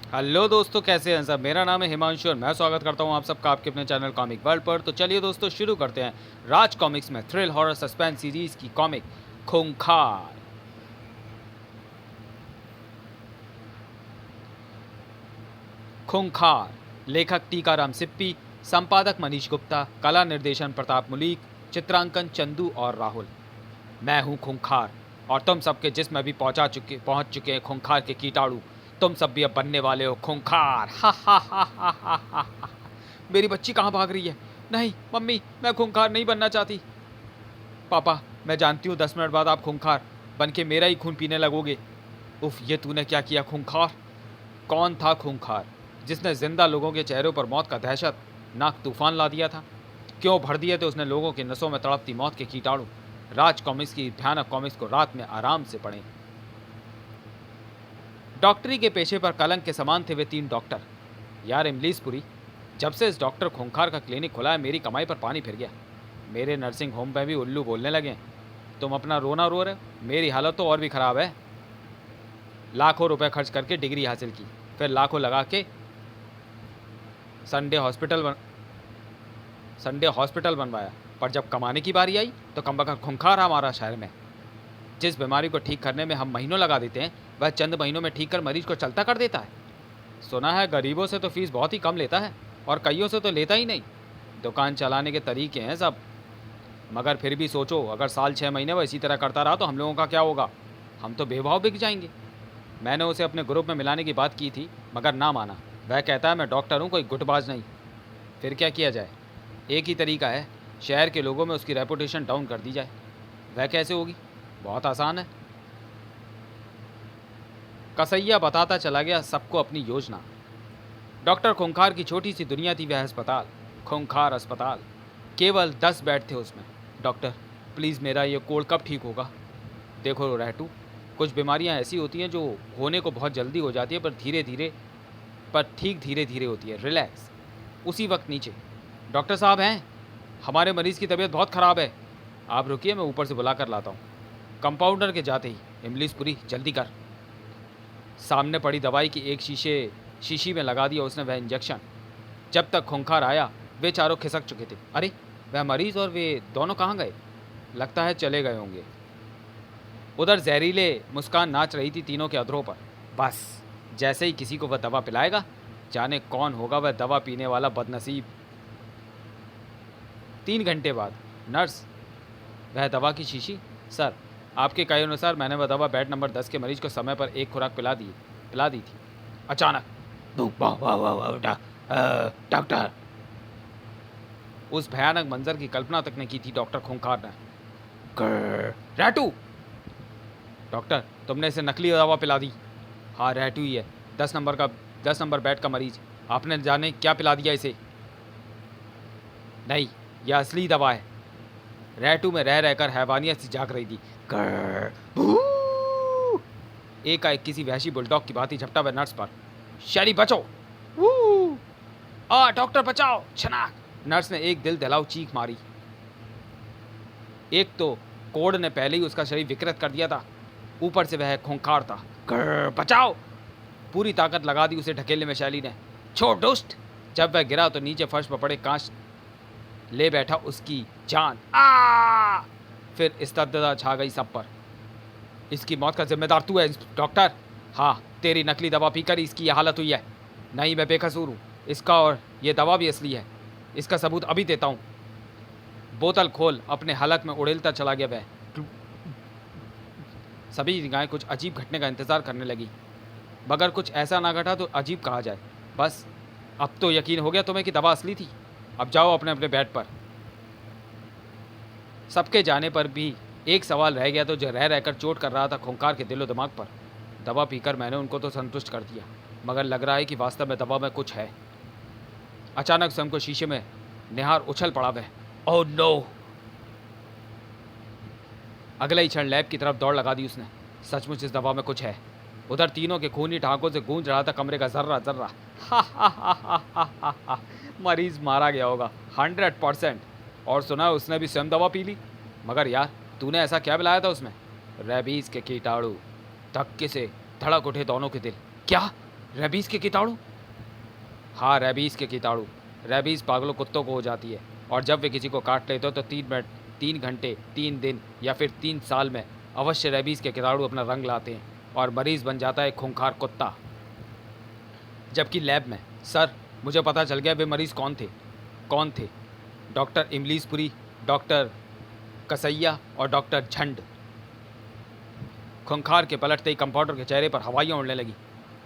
Hello दोस्तों, कैसे हैं सब। मेरा नाम है हिमांशु और मैं स्वागत करता हूं आप सबका आपके अपने चैनल कॉमिक वर्ल्ड पर। तो चलिए दोस्तों, शुरू करते हैं राज कॉमिक्स में थ्रिल हॉरर सस्पेंस सीरीज की कॉमिक खूंखार। खूंखार, लेखक टीकाराम सिप्पी, संपादक मनीष गुप्ता, कला निर्देशन प्रताप मुलीक, चित्रांकन चंदू और राहुल। मैं हूं खूंखार और तुम सबके जिस्म में भी पहुंच चुके हैं खूंखार के कीटाणु। तुम सब भी अब बनने वाले हो खूंखार। हा हा हा हा हा हा। मेरी बच्ची कहाँ भाग रही है? नहीं मम्मी, मैं खूंखार नहीं बनना चाहती। पापा, मैं जानती हूँ 10 मिनट बाद आप खूंखार बन के मेरा ही खून पीने लगोगे। उफ, ये तूने क्या किया खूंखार? कौन था खूंखार जिसने जिंदा लोगों के चेहरों पर मौत का दहशत नाक तूफान ला दिया था? क्यों भर दिए थे उसने लोगों की नसों में तड़पती मौत के कीटाणु? राज कॉमिक्स की भयानक कॉमिक्स को रात में आराम से पढ़ें। डॉक्टरी के पेशे पर कलंक के समान थे वे 3 डॉक्टर। यार इमलीसपुरी, जब से इस डॉक्टर खूंखार का क्लिनिक खुला है मेरी कमाई पर पानी फिर गया। मेरे नर्सिंग होम में भी उल्लू बोलने लगे हैं। तुम अपना रोना रो रहे हो, मेरी हालत तो और भी ख़राब है। लाखों रुपए खर्च करके डिग्री हासिल की, फिर लाखों लगा के संडे हॉस्पिटल बन संडे हॉस्पिटल बनवाया, पर जब कमाने की बारी आई तो कमबख्त खूंखार हमारा शहर में। जिस बीमारी को ठीक करने में हम महीनों लगा देते हैं, वह चंद महीनों में ठीक कर मरीज को चलता कर देता है। सुना है गरीबों से तो फीस बहुत ही कम लेता है और कईयों से तो लेता ही नहीं। दुकान चलाने के तरीके हैं सब। मगर फिर भी सोचो, अगर साल 6 महीने वो इसी तरह करता रहा तो हम लोगों का क्या होगा? हम तो बेभाव बिक जाएंगे। मैंने उसे अपने ग्रुप में मिलाने की बात की थी, मगर ना माना। वह कहता है मैं डॉक्टर हूँ, कोई गुटबाज नहीं। फिर क्या किया जाए? एक ही तरीका है, शहर के लोगों में उसकी रेपुटेशन डाउन कर दी जाए। वह कैसे होगी? बहुत आसान है। कसैया बताता चला गया सबको अपनी योजना। डॉक्टर खूंखार की छोटी सी दुनिया थी वह अस्पताल, खूंखार अस्पताल। केवल 10 बेड थे उसमें। डॉक्टर, प्लीज़ मेरा ये कोल्ड कब ठीक होगा? देखो रहटू, कुछ बीमारियां ऐसी होती हैं जो होने को बहुत जल्दी हो जाती है, पर ठीक धीरे धीरे होती है। रिलैक्स। उसी वक्त नीचे, डॉक्टर साहब हैं, हमारे मरीज़ की तबीयत बहुत ख़राब है। आप रुकिए, मैं ऊपर से बुला कर लाता हूँ। कंपाउंडर के जाते ही, इमलीसपुरी जल्दी कर। सामने पड़ी दवाई की एक शीशी में लगा दिया उसने वह इंजेक्शन। जब तक खूंखार आया वे चारों खिसक चुके थे। अरे, वह मरीज और वे दोनों कहाँ गए? लगता है चले गए होंगे। उधर जहरीले मुस्कान नाच रही थी तीनों के अधरों पर। बस, जैसे ही किसी को वह दवा पिलाएगा, जाने कौन होगा वह दवा पीने वाला बदनसीब। 3 घंटे बाद, नर्स, वह दवा की शीशी। सर, आपके कहे अनुसार मैंने वह दवा बेड नंबर 10 के मरीज को समय पर एक खुराक पिला दी थी। अचानक, वाह वाह वाह वाह, डॉक्टर। उस भयानक मंजर की कल्पना तक नहीं की थी डॉक्टर खूंखार ने। रैटू! डॉक्टर, तुमने इसे नकली दवा पिला दी। हाँ, रैटू ही है। 10 नंबर बेड का मरीज। आपने जाने क्या पिला दिया इसे? नहीं, यह असली दवा है। रैटू में रह रहकर हैवानियत सी जाग रही थी। एकाएक किसी वहशी बुलडॉग की भांति झपटा वह नर्स पर। शैली बचो! डॉक्टर बचाओ! छनाक! नर्स ने एक दिल दहलाऊ चीख मारी। एक तो कोड ने पहले ही उसका शरीर विकृत कर दिया था, ऊपर से वह खूंखार था। बचाओ! पूरी ताकत लगा दी उसे ढकेलने में शैली ने। छोड़ दुष्ट! जब वह गिरा तो नीचे फर्श पर पड़े कांच ले बैठा उसकी जान। फिर स्तब्धता छा गई सब पर। इसकी मौत का जिम्मेदार तू है डॉक्टर। हाँ, तेरी नकली दवा पीकर इसकी यह हालत हुई है। नहीं, मैं बेकसूर हूँ। इसका और ये दवा भी असली है। इसका सबूत अभी देता हूँ। बोतल खोल अपने हलक में उड़ेलता चला गया वह। सभी निगाहें कुछ अजीब घटने का इंतजार करने लगी, मगर कुछ ऐसा ना घटा तो अजीब कहा जाए। बस, अब तो यकीन हो गया तुम्हें कि दवा असली थी। अब जाओ अपने अपने बेड पर। सबके जाने पर भी एक सवाल रह गया, तो जो रह रहकर चोट कर रहा था खूंखार के दिलो दिमाग पर। दवा पीकर मैंने उनको तो संतुष्ट कर दिया, मगर लग रहा है कि वास्तव में दवा में कुछ है। अचानक स्वयं को शीशे में निहार उछल पड़ा वह। Oh no! अगले ही क्षण लैब की तरफ दौड़ लगा दी उसने। सचमुच इस दवा में कुछ है। उधर तीनों के खूनी ठहाकों से गूंज रहा था कमरे का जर्रा जर्रा। मरीज मारा गया होगा 100%। और सुना उसने भी स्वयं दवा पी ली। मगर यार, तूने ऐसा क्या मिलाया था उसमें? रेबीज के कीटाणु। धक्के से धड़क उठे दोनों के दिल। क्या? रेबीज के कीटाणु? हाँ, रेबीज के कीटाणु। रेबीज पागलों कुत्तों को हो जाती है और जब वे किसी को काट लेते हो तो 3 मिनट, 3 घंटे, 3 दिन या फिर 3 साल में अवश्य रेबीज के कीटाणु अपना रंग लाते हैं और मरीज बन जाता है खूंखार कुत्ता। जबकि लैब में, सर मुझे पता चल गया वे मरीज कौन थे। डॉक्टर इमलीसपुरी, डॉक्टर कसैया और डॉक्टर झंड। खूंखार के पलटते ही कंपाउंडर के चेहरे पर हवाइयाँ उड़ने लगी।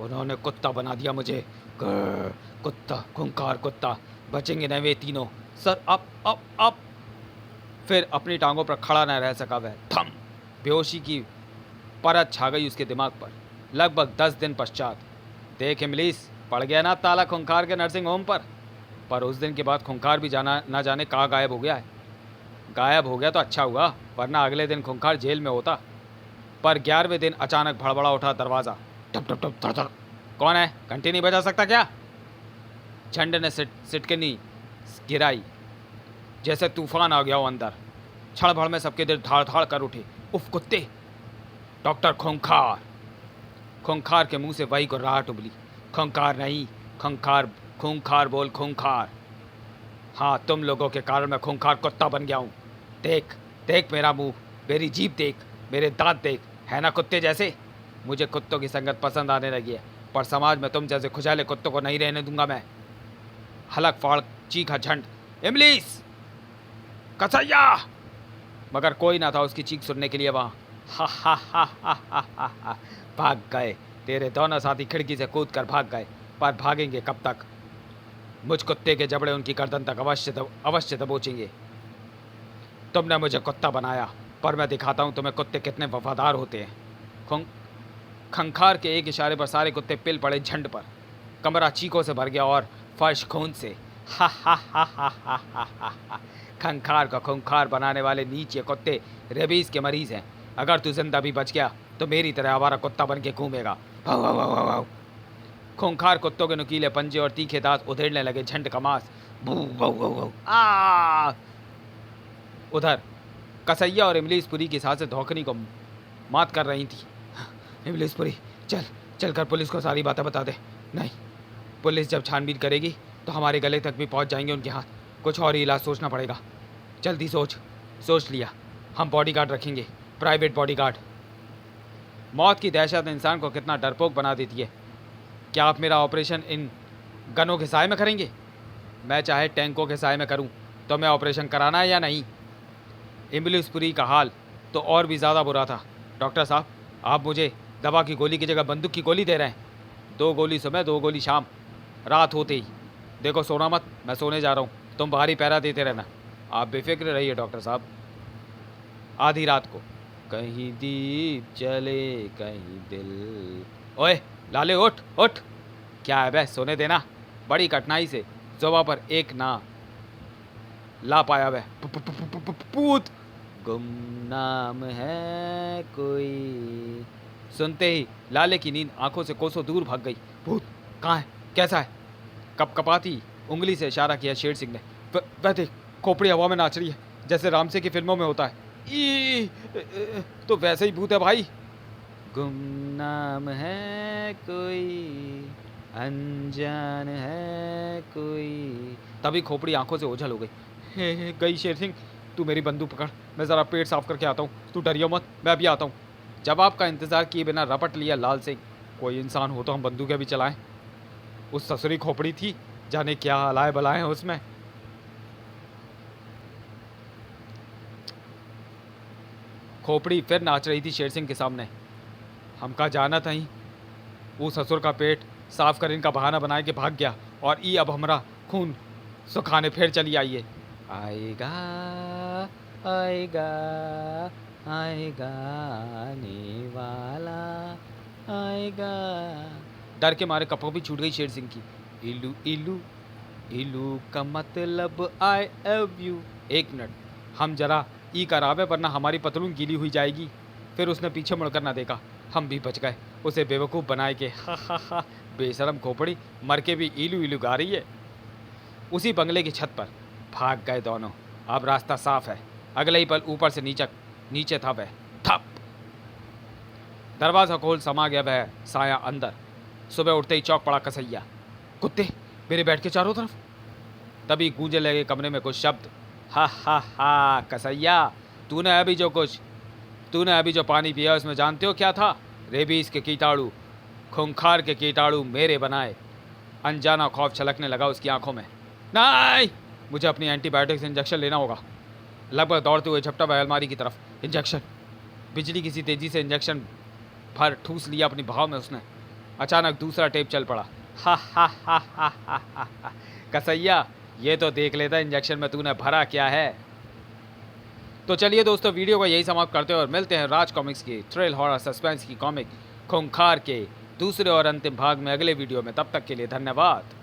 उन्होंने कुत्ता बना दिया मुझे। कुत्ता, खूंखार कुत्ता, बचेंगे न वे तीनों। सर अब फिर अपनी टांगों पर खड़ा न रह सका वह। थम, बेहोशी की परत छा गई उसके दिमाग पर। लगभग 10 दिन पश्चात, देख इमलीस, पड़ गया ना ताला खूंखार के नर्सिंग होम पर उस दिन के बाद खूंखार भी ना जाने कहाँ गायब हो गया है। गायब हो गया तो अच्छा हुआ, वरना अगले दिन खूंखार जेल में होता। पर 11वें दिन अचानक भड़बड़ा उठा दरवाज़ा। टप टप टप धड़ धड़। कौन है? घंटी नहीं बजा सकता क्या? झंड ने सिटकनी गिराई जैसे तूफान आ गया हो अंदर। क्षण में सबके दिल धाड़ धाड़ कर उठे। उफ कुत्ते! डॉक्टर खूंखार! खूंखार के मुंह से वही गुर्राहट उबली। खूंखार नहीं, खूंखार, खूंखार बोल, खूंखार। हाँ, तुम लोगों के कारण मैं खूंखार कुत्ता बन गया हूँ। देख देख मेरा मुंह, मेरी जीभ देख, मेरे दांत देख, है ना कुत्ते जैसे। मुझे कुत्तों की संगत पसंद आने लगी है, पर समाज में तुम जैसे खुशहाले कुत्तों को नहीं रहने दूंगा मैं। हलक फाड़ चीखा झंड। इमलीस, कसैया! मगर कोई ना था उसकी चीख सुनने के लिए वहाँ। हा हा हा हा हा हा हा। भाग गए, तेरे दोनों साथी खिड़की से कूद कर भाग गए, पर भागेंगे कब तक? मुझ कुत्ते के जबड़े उनकी गर्दन तक अवश्य दबोचेंगे। तुमने मुझे कुत्ता बनाया, पर मैं दिखाता हूँ तुम्हें कुत्ते कितने वफादार होते हैं। खंखार के एक इशारे पर सारे कुत्ते पिल पड़े झंड पर। कमरा चीखों से भर गया और फर्श खून से। हा हा हा हा हा हा हा। खंखार का खूंखार बनाने वाले नीच ये कुत्ते रेबीज के मरीज हैं। अगर तू जिंदा भी बच गया तो मेरी तरह आवारा कुत्ता बन के घूमेगा। भाव भाव भाव भाव। खूंखार कुत्तों के नुकीले पंजे और तीखे दांत उधेड़ने लगे झंड का मांस। भू भू भू भू। आ! उधर कसैया और इमलीसपुरी की सांसें धौंकनी को मात कर रही थी। इमलीसपुरी, चल कर पुलिस को सारी बातें बता दे। नहीं, पुलिस जब छानबीन करेगी तो हमारे गले तक भी पहुंच जाएंगे उनके हाथ। कुछ और ही इलाज सोचना पड़ेगा। जल्दी सोच लिया, हम बॉडीगार्ड रखेंगे, प्राइवेट बॉडीगार्ड। मौत की दहशत इंसान को कितना डरपोक बना देती है। क्या आप मेरा ऑपरेशन इन गनों के साए में करेंगे? मैं चाहे टैंकों के साए में करूं, तो मैं ऑपरेशन कराना है या नहीं? इमलीसपुरी का हाल तो और भी ज़्यादा बुरा था। डॉक्टर साहब, आप मुझे दवा की गोली की जगह बंदूक की गोली दे रहे हैं। 2 गोली सुबह, 2 गोली शाम, रात होते ही। देखो सोना मत, मैं सोने जा रहा हूँ, तुम बाहरी पहरा देते रहना। आप बेफिक्र रहिए डॉक्टर साहब। आधी रात को कहीं दीप जले कहीं दिल। ओए लाले, उठ उठ। क्या है बे, सोने देना। बड़ी कठिनाई से जुबां पर एक ना ला पाया वह। पूत! गुमनाम है कोई। सुनते ही लाले की नींद आंखों से कोसों दूर भाग गई। भूत कहाँ है? कैसा है? कपकपाती उंगली से इशारा किया शेर सिंह ने। वह देख, खोपड़ी हवा में नाच रही है, जैसे रामसे की फिल्मों में होता है। ई तो वैसे ही भूत है भाई। गुमनाम है कोई, अनजान है कोई। तभी खोपड़ी आंखों से ओझल हो गई। हे गई शेर सिंह, तू मेरी बंदूक पकड़, मैं ज़रा पेट साफ करके आता हूँ। तू डरियो मत, मैं अभी आता हूँ। जवाब का इंतज़ार किए बिना रपट लिया लाल सिंह। कोई इंसान हो तो हम बंदूकें भी चलाएं। उस ससुरी खोपड़ी थी, जाने क्या हलाए बलाए हैं उसमें। खोपड़ी फिर नाच रही थी शेर सिंह के सामने। हमका जाना था ही, वो ससुर का पेट साफ कर इनका बहाना बनाए के भाग गया, और ई अब हमारा खून सुखाने फिर चली आई है। आएगा आएगा आएगा आने वाला आएगा। डर के मारे कपड़ों भी छूट गई शेर सिंह की। इलू इलू इलू का मतलब आई लव यू। 1 मिनट, हम जरा ई करावे वरना हमारी पतलून गीली हुई जाएगी। फिर उसने पीछे मुड़कर ना देखा। हम भी बच गए उसे बेवकूफ़ बनाए के। हा हा हा। बेशरम खोपड़ी मर के भी इलू इलू गा रही है। उसी बंगले की छत पर भाग गए दोनों। अब रास्ता साफ है। अगले ही पल ऊपर से नीचे था वह। थप! दरवाज़ा खोल समा गया वह साया अंदर। सुबह उठते ही चौक पड़ा कसैया, कुत्ते मेरे बेड के चारों तरफ। तभी गूंजने लगे कमरे में कुछ शब्द, हा हा हा कसैया, तूने अभी जो पानी पिया उसमें जानते हो क्या था? रेबीज के कीटाणु, खूंखार के कीटाणु मेरे बनाए। अनजाना खौफ छलकने लगा उसकी आंखों में। नहीं, मुझे अपनी एंटीबायोटिक्स इंजेक्शन लेना होगा। लगभग दौड़ते हुए झपटा भाई अलमारी की तरफ। इंजेक्शन, बिजली किसी तेजी से इंजेक्शन भर ठूस लिया अपनी भाव में उसने। अचानक दूसरा टेप चल पड़ा। हा हा हा हा हा हा हा। कसैया, ये तो देख लेता इंजेक्शन में तूने भरा क्या है। तो चलिए दोस्तों, वीडियो को यही समाप्त करते हैं और मिलते हैं राज कॉमिक्स की थ्रिल हॉरर सस्पेंस की कॉमिक खूंखार के दूसरे और अंतिम भाग में अगले वीडियो में। तब तक के लिए धन्यवाद।